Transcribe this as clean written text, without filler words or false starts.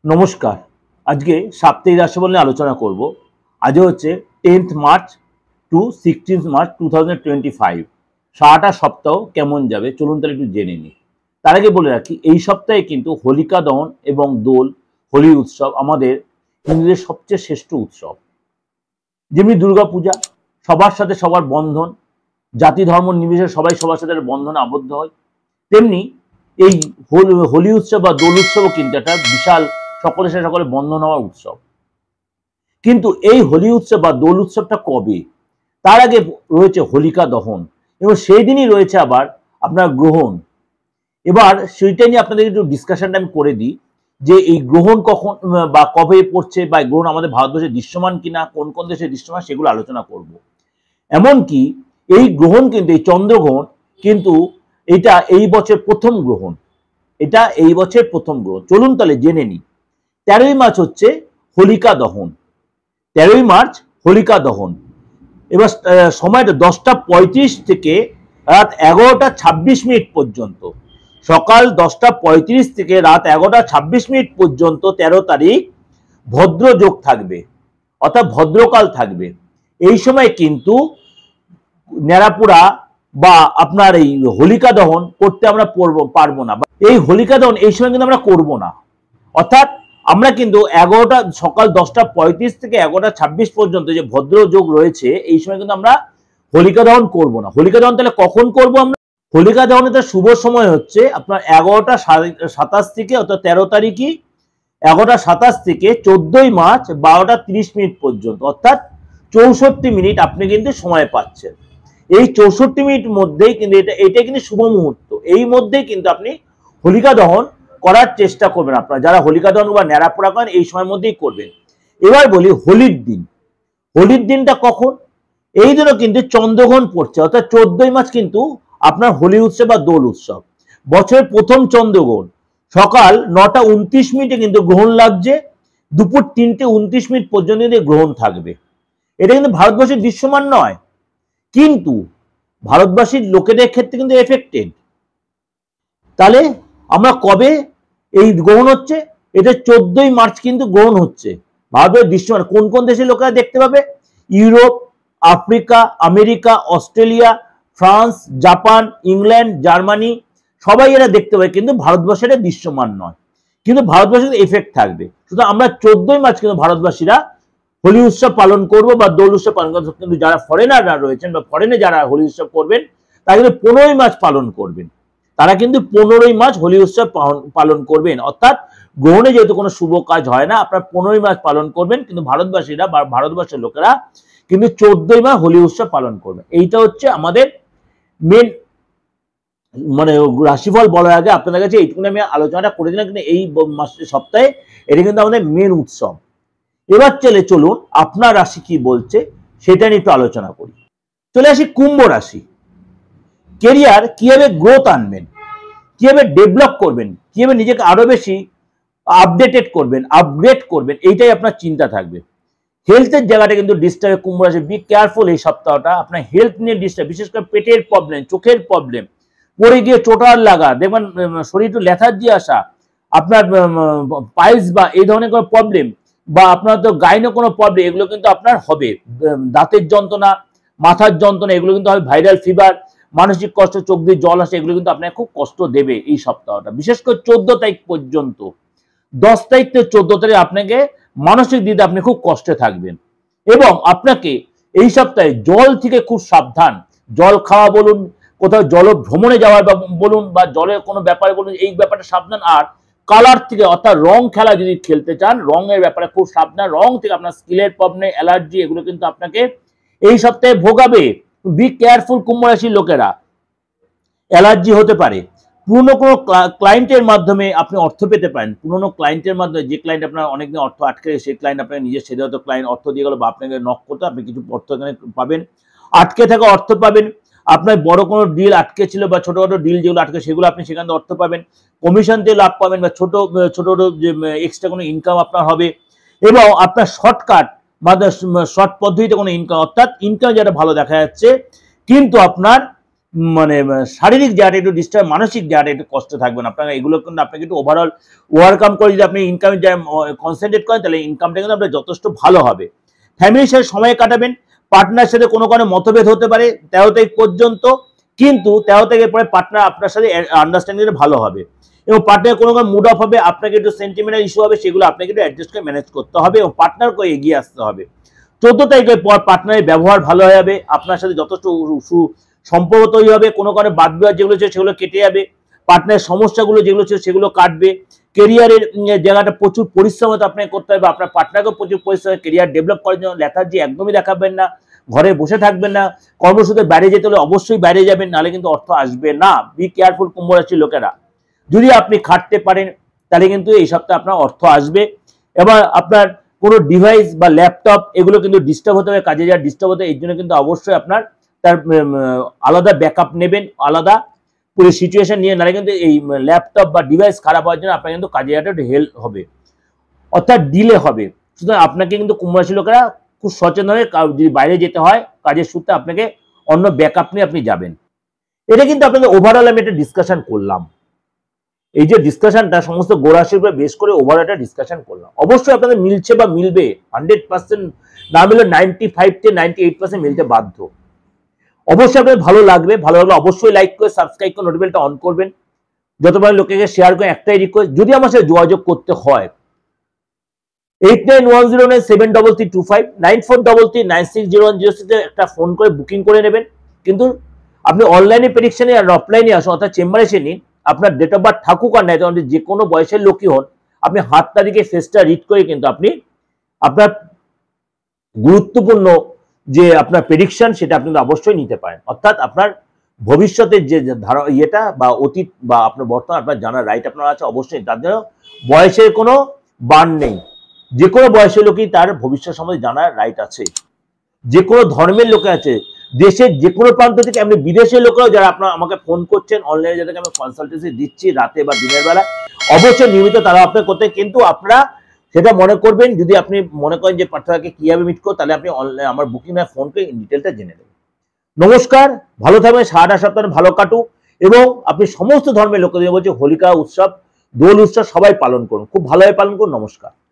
নমস্কার। আজকে সাপ্তাহিক রাশিফল নিয়ে আলোচনা করব। আজ হচ্ছে 10th March two 16th March 2025। সারাটা সপ্তাহ কেমন যাবে চলুন তাহলে একটু জেনে নিই। তার আগে বলে রাখি, এই সপ্তাহে কিন্তু হোলিকা দহন এবং দোল হোলি উৎসব আমাদের হিন্দুদের সবচেয়ে শ্রেষ্ঠ উৎসব। যেমনি দুর্গাপূজা সবার সাথে সবার বন্ধন, জাতি ধর্ম নির্বিশেষে সবাই সবার সাথে বন্ধনে আবদ্ধ হয়, তেমনি এই হোলি উৎসব বা দোল উৎসবও কিন্তু একটা বিশাল সকলের সাথে সকলে বন্ধন হওয়ার উৎসব। কিন্তু এই হোলি উৎসব বা দোল উৎসবটা কবে? তার আগে রয়েছে হোলিকা দহন এবং সেই দিনই রয়েছে আবার আপনার গ্রহণ। এবার সেইটা নিয়ে আপনাদের একটু ডিসকাশনটা আমি করে দিই যে এই গ্রহণ কখন বা কবে পড়ছে, বা গ্রহণ আমাদের ভারতবর্ষে দৃশ্যমান কিনা, কোন কোন দেশে দৃশ্যমান, সেগুলো আলোচনা করব। এমনকি এই গ্রহণ কিন্তু, এই চন্দ্রগ্রহণ কিন্তু এটা এই বছর প্রথম গ্রহণ, এটা এই বছর প্রথম গ্রহণ। চলুন তাহলে জেনে নিই। 13ই মার্চ হচ্ছে হোলিকা দহন, 13ই মার্চ হোলিকা দহন। এবার সময়টা 10টা 35 থেকে রাত 11টা 26 পর্যন্ত, সকাল 10টা 35 থেকে রাত 11টা 26 পর্যন্ত 13 তারিখ ভদ্রযোগ থাকবে, অর্থাৎ ভদ্রকাল থাকবে। এই সময় কিন্তু নেড়াপোড়া বা আপনার এই হোলিকা দহন করতে আমরা পারবো না। এই হোলিকা দহন এই সময় কিন্তু আমরা করবো না, অর্থাৎ আমরা কিন্তু সকাল 10টা 35 থেকে 11টা 26 পর্যন্ত যে ভদ্রযোগ রয়েছে এই সময় কিন্তু আমরা হোলিকা দহন করবো না। হোলিকা দহন তাহলে কখন করব আমরা? হোলিকা দহনের তার শুভ সময় হচ্ছে আপনার 11টা 27 থেকে, অর্থাৎ 13 তারিখই 11টা 27 থেকে 14ই মার্চ 12টা 30 পর্যন্ত, অর্থাৎ 64 মিনিট আপনি কিন্তু সময় পাচ্ছেন। এই 64 মিনিট মধ্যেই কিন্তু এটা কিন্তু শুভ মুহূর্ত, এই মধ্যেই কিন্তু আপনি হোলিকা দহন করার চেষ্টা করবেন। আপনারা যারা হোলিকা দহন বা ন্যাড়াপোড়া করেন এই সময়ের মধ্যেই করবেন। এবার বলি হোলির দিন। হোলির দিনটা কখন? এই দিনও কিন্তু চন্দ্রগ্রহণ পড়ছে, অর্থাৎ 14ই মার্চ কিন্তু আপনার হোলি উৎসব বা দোল উৎসব। বছরের প্রথম চন্দ্রগ্রহণ সকাল 9টা 29 কিন্তু গ্রহণ লাগছে, দুপুর 3টে 29 পর্যন্ত গ্রহণ থাকবে। এটা কিন্তু ভারতবর্ষের দৃশ্যমান নয়, কিন্তু ভারতবাসীর লোকেদের ক্ষেত্রে কিন্তু এফেক্টেড। তাহলে আমরা কবে এই গ্রহণ হচ্ছে? এটা 14ই মার্চ কিন্তু গ্রহণ হচ্ছে। ভারতের দৃশ্যমান কোন কোন দেশের লোকেরা দেখতে পাবে? Europe, Africa, America, Australia, France, Japan, England, Germany, সবাই এরা দেখতে পাবে, কিন্তু ভারতবর্ষের দৃশ্যমান নয়, কিন্তু ভারতবর্ষের এফেক্ট থাকবে। সুতরাং আমরা 14ই মার্চ কিন্তু ভারতবাসীরা হোলি উৎসব পালন করবো বা দোল উৎসব পালন করবো। কিন্তু যারা ফরেনাররা রয়েছেন বা ফরেনে যারা হোলি উৎসব করবেন তারা কিন্তু 15ই মার্চ পালন করবেন, তারা কিন্তু 15ই মার্চ হোলি উৎসব পালন করবেন। অর্থাৎ গ্রহণে যেহেতু কোনো শুভ কাজ হয় না, আপনার 15ই মার্চ পালন করবেন, কিন্তু ভারতবাসীরা বা ভারতবর্ষের লোকেরা কিন্তু 14ই মার্চ হোলি উৎসব পালন করবেন। এইটা হচ্ছে আমাদের মেন মানে রাশিফল বলার আগে আপনাদের কাছে এইটুকু আমি আলোচনাটা করে দিলাম, কিন্তু এই সপ্তাহে এটা কিন্তু আমাদের মেন উৎসব। এবার চলুন আপনার রাশি কি বলছে সেটা নিয়ে একটু আলোচনা করি। চলে আসি কুম্ভ রাশি। কেরিয়ার কিভাবে গ্রোথ আনবেন, কিভাবে ডেভেলপ করবেন, কিভাবে নিজেকে আরো বেশি আপডেটেড করবেন, আপগ্রেড করবেন, এইটাই আপনার চিন্তা থাকবে। হেলথের জায়গাটা কিন্তু ডিস্টার্ব, কুম্ভ রাশি বি কেয়ারফুল। এই সপ্তাহটা আপনার হেলথ নিয়ে ডিস্টার্ব, বিশেষ করে পেটের প্রবলেম, চোখের প্রবলেম, পড়ে গিয়ে চোটার লাগা, দেখবেন শরীর একটু লেথার্জি আসা, আপনার পাইলস বা এই ধরনের কোনো প্রবলেম, বা আপনার তো গাইনো কোনো প্রবলেম, এগুলো কিন্তু আপনার হবে। দাঁতের যন্ত্রণা, মাথার যন্ত্রণা, এগুলো কিন্তু হবে। ভাইরাল ফিভার, মানসিক কষ্ট, চোখ দিয়ে জল আসে, এগুলো কিন্তু আপনাকে খুব কষ্ট দেবে এই সপ্তাহটা। বিশেষ করে 14 তারিখ পর্যন্ত, 10 তারিখ থেকে 14 তারিখ আপনাকে মানসিক দিকে আপনি খুব কষ্টে থাকবেন। এবং আপনাকে এই সপ্তাহে জল থেকে খুব সাবধান, জল খাওয়া বলুন, কোথাও জল ভ্রমণে যাওয়ার বলুন, বা জলের কোনো ব্যাপারে বলুন, এই ব্যাপারটা সাবধান। আর কালার থেকে, অর্থাৎ রং খেলা যদি খেলতে চান, রঙের ব্যাপারে খুব সাবধান। রং থেকে আপনার স্কিলের প্রবলেম, অ্যালার্জি, এগুলো কিন্তু আপনাকে এই সপ্তাহে ভোগাবে। বি কেয়ারফুল কুম্ভ রাশির লোকেরা, অ্যালার্জি হতে পারে। পুরনো কোনো ক্লায়েন্টের মাধ্যমে আপনি অর্থ পেতে পারেন। পুরনো ক্লায়েন্টের মাধ্যমে, যে ক্লায়েন্ট আপনার অনেকদিন অর্থ আটকে, সেই ক্লায়েন্ট আপনাকে নিজের সেটা হয়তো ক্লায়েন্ট অর্থ দিয়ে গেল, বা আপনাকে নক করতে আপনি কিছু অর্থ এখানে পাবেন, আটকে থাকা অর্থ পাবেন। আপনার বড় কোনো ডিল আটকে ছিল বা ছোটখাটো ডিল যেগুলো আটকে, সেগুলো আপনি সেখান থেকে অর্থ পাবেন, কমিশন দিয়ে লাভ পাবেন, বা ছোট ছোট যে এক্সট্রা কোনো ইনকাম আপনার হবে। এবং আপনার শর্টকাট বা শর্ট পদ্ধতিতে কোনো ইনকাম, অর্থাৎ ইনকাম যেটা ভালো দেখা যাচ্ছে, কিন্তু আপনার মানে শারীরিক জায়গাটা একটু ডিস্টার্ব, মানসিক জায়গাটা একটু কষ্ট থাকবেন আপনার। এগুলো কিন্তু আপনাকে একটু ওভারঅল ওভারকাম করে যদি আপনি ইনকামে কনসেন্ট্রেট করেন, তাহলে ইনকামটা কিন্তু আপনার যথেষ্ট ভালো হবে। ফ্যামিলির সাথে সময় কাটাবেন, পার্টনারের সাথে কোনো মতভেদ হতে পারে 13 তারিখ পর্যন্ত, কিন্তু 13 তারিখের পরে পার্টনার আপনার সাথে আন্ডারস্ট্যান্ডিং ভালো হবে এবং পার্টনার কোনো মুড অফ হবে, আপনাকে একটু সেন্টিমেন্টাল ইস্যু হবে, সেগুলো আপনাকে একটু অ্যাডজাস্ট করে ম্যানেজ করতে হবে এবং পার্টনারকে এগিয়ে আসতে হবে। 14 তারিখের পর পার্টনারের ব্যবহার ভালো হয়ে যাবে, আপনার সাথে যথেষ্ট সম্পর্ক তৈরি হবে, কোনো বাদ বিবাদ যেগুলো ছিল সেগুলো কেটে যাবে, পার্টনারের সমস্যাগুলো যেগুলো ছিল সেগুলো কাটবে, কেরিয়ারের জায়গাটা প্রচুর পরিশ্রম আপনাকে করতে হবে, আপনার পার্টনারকেও প্রচুর পরিশ্রম, কেরিয়ার ডেভেলপ করার জন্য লেথার্জি একদমই দেখাবেন না, ঘরে বসে থাকবেন না, কর্মসূত্রে বাইরে যেতে হলে অবশ্যই বাইরে যাবেন, নাহলে কিন্তু অর্থ আসবে না। বি কেয়ারফুল কুম্ভ রাশির লোকেরা, যদি আপনি খাটতে পারেন তাহলে কিন্তু এই সপ্তাহে আপনার অর্থ আসবে। এবার আপনার কোনো ডিভাইস বা ল্যাপটপ এগুলো কিন্তু ডিস্টার্ব হতে হবে, কাজে যা ডিস্টার্ব হতে, এর জন্য কিন্তু অবশ্যই আপনার তার আলাদা ব্যাকআপ নেবেন, আলাদা পুরো সিচুয়েশন নিয়ে, নাহলে কিন্তু এই ল্যাপটপ বা ডিভাইস খারাপ হওয়ার জন্য আপনার কিন্তু কাজে একটা হেল্প হবে, অর্থাৎ ডিলে হবে। সুতরাং আপনাকে কিন্তু কুম্ভ রাশির লোকেরা খুব সচেতন হয়ে, যদি বাইরে যেতে হয় কাজের সূত্রে, আপনাকে অন্য ব্যাকআপ নিয়ে আপনি যাবেন। এটা কিন্তু আপনাদের ওভারঅল আমি একটা ডিসকাশন করলাম। এই যে ডিসকাশনটা সমস্ত গোরাশির উপরে বেশ করে ওভার একটা ডিসকাশন করলাম। অবশ্যই আপনাদের মিলছে বা মিলবে, 100% না মিলে 95 থেকে 98% মিলতে বাধ্য। অবশ্যই আপনাদের ভালো লাগবে, ভালো লাগলে অবশ্যই লাইক করে সাবস্ক্রাইব করে নোটিফিকেশনটা অন করবেন, যতবার লোকেকে শেয়ার করে। একটাই রিকোয়েস্ট, যদি আমার সাথে যোগাযোগ করতে হয় 8910973325 9433960106 একটা ফোন করে বুকিং করে নেবেন। কিন্তু আপনি অনলাইনে প্রেডিকশনে আর অফলাইনে আসুন, অর্থাৎ চেম্বারে এসে নিন। আপনার ডেট অফ বার্থ থাকুক আর নাই, যে কোনো বয়সের লোকই হন, আপনি হাত তারিখে ফেসটা রিড করে কিন্তু আপনি আপনার গুরুত্বপূর্ণ যে আপনার প্রেডিকশন সেটা আপনি অবশ্যই নিতে পারেন। অর্থাৎ আপনার ভবিষ্যতের যে ধারা ইয়েটা বা অতীত বা আপনার বর্তমান আপনার জানার রাইট আপনার আছে অবশ্যই। তার জন্য বয়সের কোনো বান নেই, যে কোনো বয়সের লোকই তার ভবিষ্যৎ সম্বন্ধে জানার রাইট আছে। যে কোনো ধর্মের লোকে আছে, দেশের যে কোনো প্রান্ত থেকে, আপনি বিদেশের লোকেরাও যারা আপনার আমাকে ফোন করছেন, অনলাইনে যাদেরকে আমি কনসালটেন্সি দিচ্ছি রাতে বা দিনের বেলা, অবশ্যই নিয়মিত তারা আপনার করতে। কিন্তু আপনারা সেটা মনে করবেন, যদি আপনি মনে করেন যে পার্টনারকে কিভাবে মিট করো, তাহলে আপনি অনলাইন আমার বুকিং না ফোন করে ডিটেলটা জেনে নেবেন। নমস্কার, ভালো থাকবেন, সারাটা সপ্তাহে ভালো কাটুক এবং আপনি সমস্ত ধর্মের লোকদের বলছি হোলিকা উৎসব, দোল উৎসব সবাই পালন করুন, খুব ভালোভাবে পালন করুন। নমস্কার।